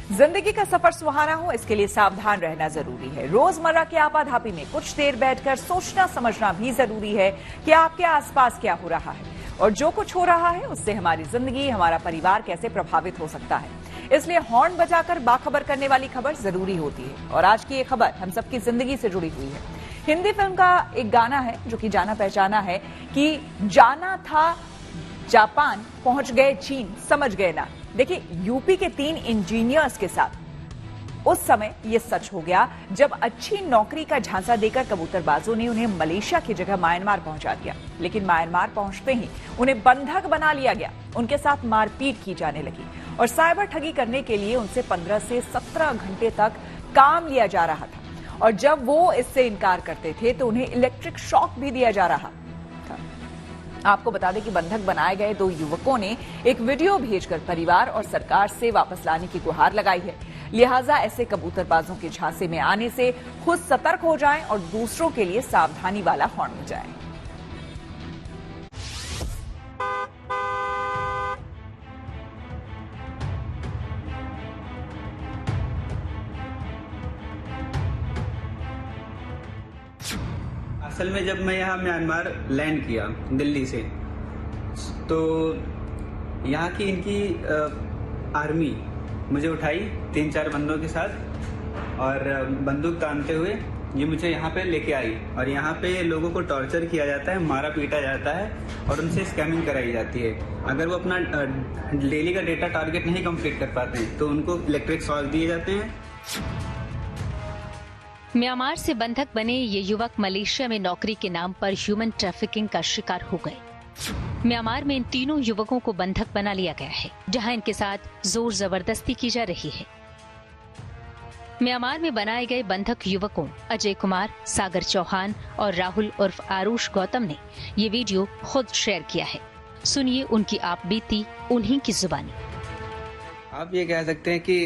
जिंदगी का सफर सुहाना हो, इसके लिए सावधान रहना जरूरी है। रोजमर्रा के आपाधापी में कुछ देर बैठकर सोचना समझना भी जरूरी है कि आपके आसपास क्या हो रहा है और जो कुछ हो रहा है उससे हमारी जिंदगी, हमारा परिवार कैसे प्रभावित हो सकता है। इसलिए हॉर्न बजाकर बाखबर करने वाली खबर जरूरी होती है। और आज की ये खबर हम सबकी जिंदगी से जुड़ी हुई है। हिंदी फिल्म का एक गाना है जो कि जाना पहचाना है कि जाना था जापान, पहुंच गए चीन, समझ गए ना। देखिए, यूपी के 3 इंजीनियर्स के साथ उस समय यह सच हो गया जब अच्छी नौकरी का झांसा देकर कबूतरबाजों ने उन्हें मलेशिया की जगह म्यांमार पहुंचा दिया। लेकिन म्यांमार पहुंचते ही उन्हें बंधक बना लिया गया, उनके साथ मारपीट की जाने लगी और साइबर ठगी करने के लिए उनसे 15 से 17 घंटे तक काम लिया जा रहा था। और जब वो इससे इनकार करते थे तो उन्हें इलेक्ट्रिक शॉक भी दिया जा रहा था। आपको बता दें कि बंधक बनाए गए 2 युवकों ने एक वीडियो भेजकर परिवार और सरकार से वापस लाने की गुहार लगाई है। लिहाजा ऐसे कबूतरबाजों के झांसे में आने से खुद सतर्क हो जाएं और दूसरों के लिए सावधानी वाला हॉर्न बजाएं। असल में जब मैं यहाँ म्यांमार लैंड किया दिल्ली से, तो यहाँ की इनकी आर्मी मुझे उठाई 3-4 बंदों के साथ और बंदूक तानते हुए ये मुझे यहाँ पे लेके आई। और यहाँ पे लोगों को टॉर्चर किया जाता है, मारा पीटा जाता है और उनसे स्कैमिंग कराई जाती है। अगर वो अपना डेली का डेटा टारगेट नहीं कंप्लीट कर पाते हैं तो उनको इलेक्ट्रिक शॉक दिए जाते हैं। म्यांमार से बंधक बने ये युवक मलेशिया में नौकरी के नाम पर ह्यूमन ट्रैफिकिंग का शिकार हो गए। म्यांमार में इन तीनों युवकों को बंधक बना लिया गया है, जहां इनके साथ जोर जबरदस्ती की जा रही है। म्यांमार में बनाए गए बंधक युवकों अजय कुमार, सागर चौहान और राहुल उर्फ आरुष गौतम ने ये वीडियो खुद शेयर किया है। सुनिए उनकी आप बीती उन्हीं की जुबानी। आप ये कह सकते हैं कि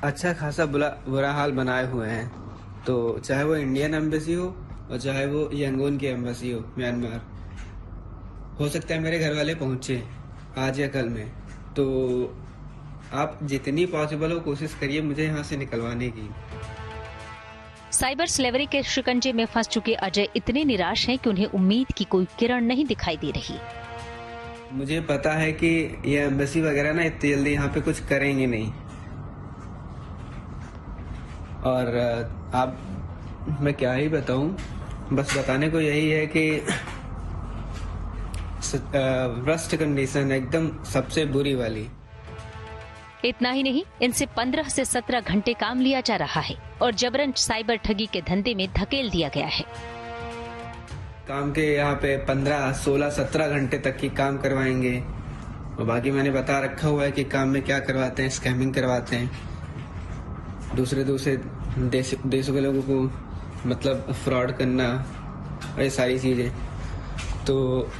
अच्छा खासा बुरा हाल बनाए हुए हैं, तो चाहे वो इंडियन एम्बेसी हो और चाहे वो यांगून की एम्बेसी हो म्यांमार। हो सकता है मेरे घर वाले पहुंचे आज या कल में, तो आप जितनी पॉसिबल हो कोशिश करिए मुझे यहाँ से निकलवाने की। साइबर स्लेवरी के शिकंजे में फंस चुके अजय इतने निराश हैं कि उन्हें उम्मीद की कोई किरण नहीं दिखाई दे रही। मुझे पता है कि ये एम्बेसी वगैरह ना इतनी जल्दी यहाँ पे कुछ करेंगे नहीं, और आप मैं क्या ही बताऊं, बस बताने को यही है कि वर्स्ट कंडीशन एकदम सबसे बुरी वाली। इतना ही नहीं, इनसे 15 से 17 घंटे काम लिया जा रहा है और जबरन साइबर ठगी के धंधे में धकेल दिया गया है। काम के यहाँ पे 15, 16, 17 घंटे तक की काम करवाएंगे और बाकी मैंने बता रखा हुआ है कि काम में क्या करवाते हैं, स्कैमिंग करवाते हैं, दूसरे देशों के लोगों को मतलब फ्रॉड करना और ये सारी चीजें। तो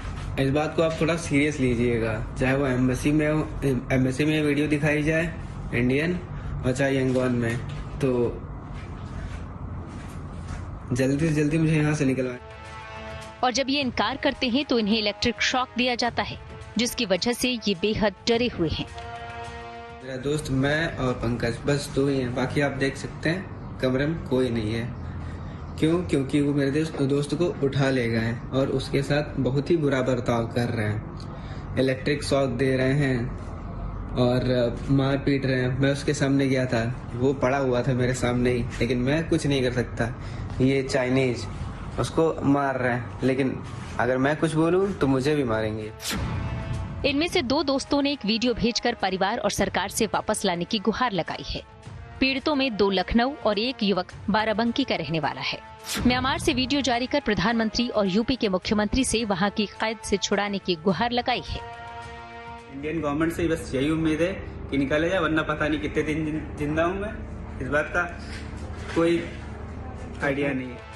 इस बात को आप थोड़ा सीरियस लीजिएगा, चाहे वो एम्बेसी में वीडियो दिखाई जाए इंडियन और चाहे यांगून में, तो जल्दी से जल्दी मुझे यहाँ से निकलवाएं। और जब ये इनकार करते हैं तो इन्हें इलेक्ट्रिक शॉक दिया जाता है, जिसकी वजह से ये बेहद डरे हुए हैं। मेरा दोस्त, मैं और पंकज, बस 2 ही हैं। बाकी आप देख सकते हैं कमरे में कोई नहीं है। क्यों? क्योंकि वो मेरे दोस्त को उठा ले गए और उसके साथ बहुत ही बुरा बर्ताव कर रहे हैं, इलेक्ट्रिक शॉक दे रहे हैं और मार पीट रहे हैं। मैं उसके सामने गया था, वो पड़ा हुआ था मेरे सामने ही, लेकिन मैं कुछ नहीं कर सकता। ये चाइनीज उसको मार रहे हैं, लेकिन अगर मैं कुछ बोलूं तो मुझे भी मारेंगे। इनमें से 2 दोस्तों ने एक वीडियो भेजकर परिवार और सरकार से वापस लाने की गुहार लगाई है। पीड़ितों में 2 लखनऊ और 1 युवक बाराबंकी का रहने वाला है। म्यांमार से वीडियो जारी कर प्रधानमंत्री और यूपी के मुख्यमंत्री से वहां की कैद से छुड़ाने की गुहार लगाई है। इंडियन गवर्नमेंट से बस यही उम्मीद है कि निकाले जाए, वरना पता नहीं कितने दिन जिंदा हूँ मैं, इस बात का कोई आइडिया नहीं है।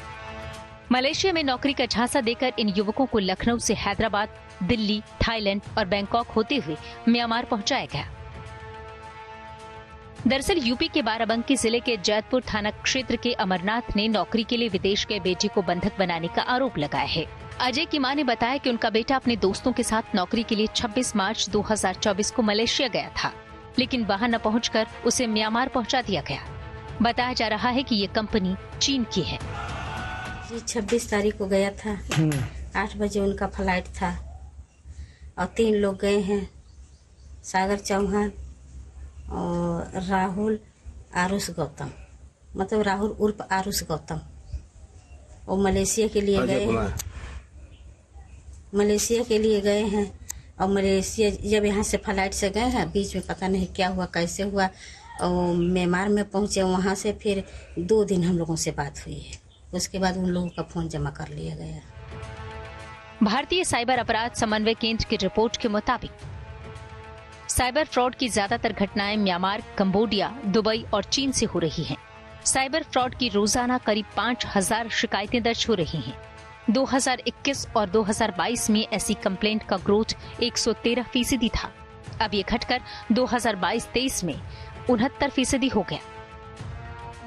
मलेशिया में नौकरी का झांसा देकर इन युवकों को लखनऊ से हैदराबाद, दिल्ली, थाईलैंड और बैंकॉक होते हुए म्यांमार पहुंचाया गया। दरअसल यूपी के बाराबंकी जिले के जैतपुर थाना क्षेत्र के अमरनाथ ने नौकरी के लिए विदेश गए बेटे को बंधक बनाने का आरोप लगाया है। अजय की मां ने बताया कि उनका बेटा अपने दोस्तों के साथ नौकरी के लिए 26 मार्च 2024 को मलेशिया गया था। लेकिन वहां न पहुंचकर उसे म्यांमार पहुंचा दिया गया। बताया जा रहा है कि ये कंपनी चीन की है। जी 26 तारीख को गया था, 8 बजे उनका फ्लाइट था और 3 लोग गए हैं, सागर चौहान और राहुल आरुष गौतम, मतलब राहुल उर्फ आरुष गौतम। वो मलेशिया के लिए गए हैं, मलेशिया के लिए गए हैं। और मलेशिया जब यहाँ से फ्लाइट से गए हैं, बीच में पता नहीं क्या हुआ, कैसे हुआ, और म्यांमार में पहुँचे। वहाँ से फिर 2 दिन हम लोगों से बात हुई है, उसके बाद उन लोगों का फोन जमा कर लिया गया। भारतीय साइबर अपराध समन्वय केंद्र की रिपोर्ट के मुताबिक साइबर फ्रॉड की ज्यादातर घटनाएं म्यांमार, कंबोडिया, दुबई और चीन से हो रही हैं। साइबर फ्रॉड की रोजाना करीब 5000 शिकायतें दर्ज हो रही हैं। 2021 और 2022 में ऐसी कंप्लेंट का ग्रोथ 113% था। अब ये घटकर 2022-23 में 69% हो गया।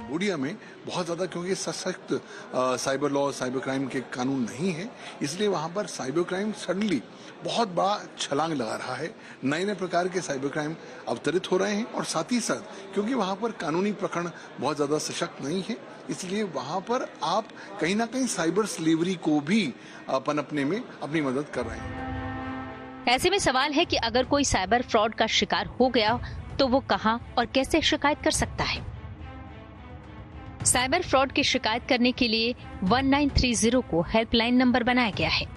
कंबोडिया में बहुत ज्यादा, क्योंकि सशक्त साइबर लॉ, साइबर क्राइम के कानून नहीं है, इसलिए वहां पर साइबर क्राइम सडनली बहुत बड़ा छलांग लगा रहा है। नए नए प्रकार के साइबर क्राइम अवतरित हो रहे हैं और साथ ही साथ क्योंकि वहां पर कानूनी प्रकरण बहुत ज्यादा सशक्त नहीं है, इसलिए वहां पर आप कहीं ना कहीं साइबर स्लेवरी को भी पनपने में अपनी मदद कर रहे हैं। ऐसे में सवाल है कि अगर कोई साइबर फ्रॉड का शिकार हो गया तो वो कहां और कैसे शिकायत कर सकता है। साइबर फ्रॉड की शिकायत करने के लिए 1930 को हेल्पलाइन नंबर बनाया गया है।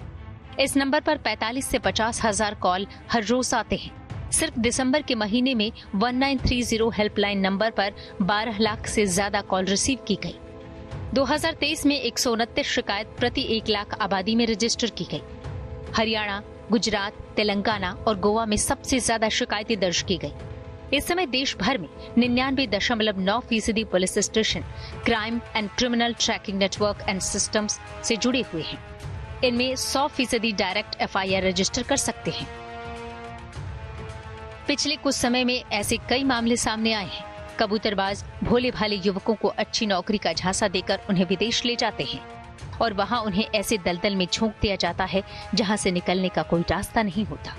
इस नंबर पर 45 से 50 हजार कॉल हर रोज आते हैं। सिर्फ दिसंबर के महीने में 1930 हेल्पलाइन नंबर पर 12 लाख से ज्यादा कॉल रिसीव की गई। 2023 में 129 शिकायत प्रति 1 लाख आबादी में रजिस्टर की गई। हरियाणा, गुजरात, तेलंगाना और गोवा में सबसे ज्यादा शिकायतें दर्ज की गई। इस समय देश भर में 99.9% police station crime and criminal tracking network and systems से जुड़े हुए हैं। इनमें 100% डायरेक्ट FIR रजिस्टर कर सकते हैं। पिछले कुछ समय में ऐसे कई मामले सामने आए हैं। कबूतरबाज भोले भाले युवकों को अच्छी नौकरी का झांसा देकर उन्हें विदेश ले जाते हैं और वहां उन्हें ऐसे दलदल में झोंक दिया जाता है जहां से निकलने का कोई रास्ता नहीं होता।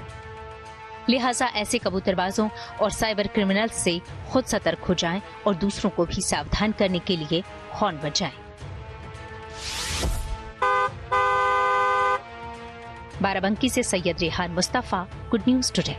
लिहाजा ऐसे कबूतरबाजों और साइबर क्रिमिनल्स से खुद सतर्क हो जाएं और दूसरों को भी सावधान करने के लिए हॉर्न बजाएं। बाराबंकी से Syed Rehan Mustafa, good news today.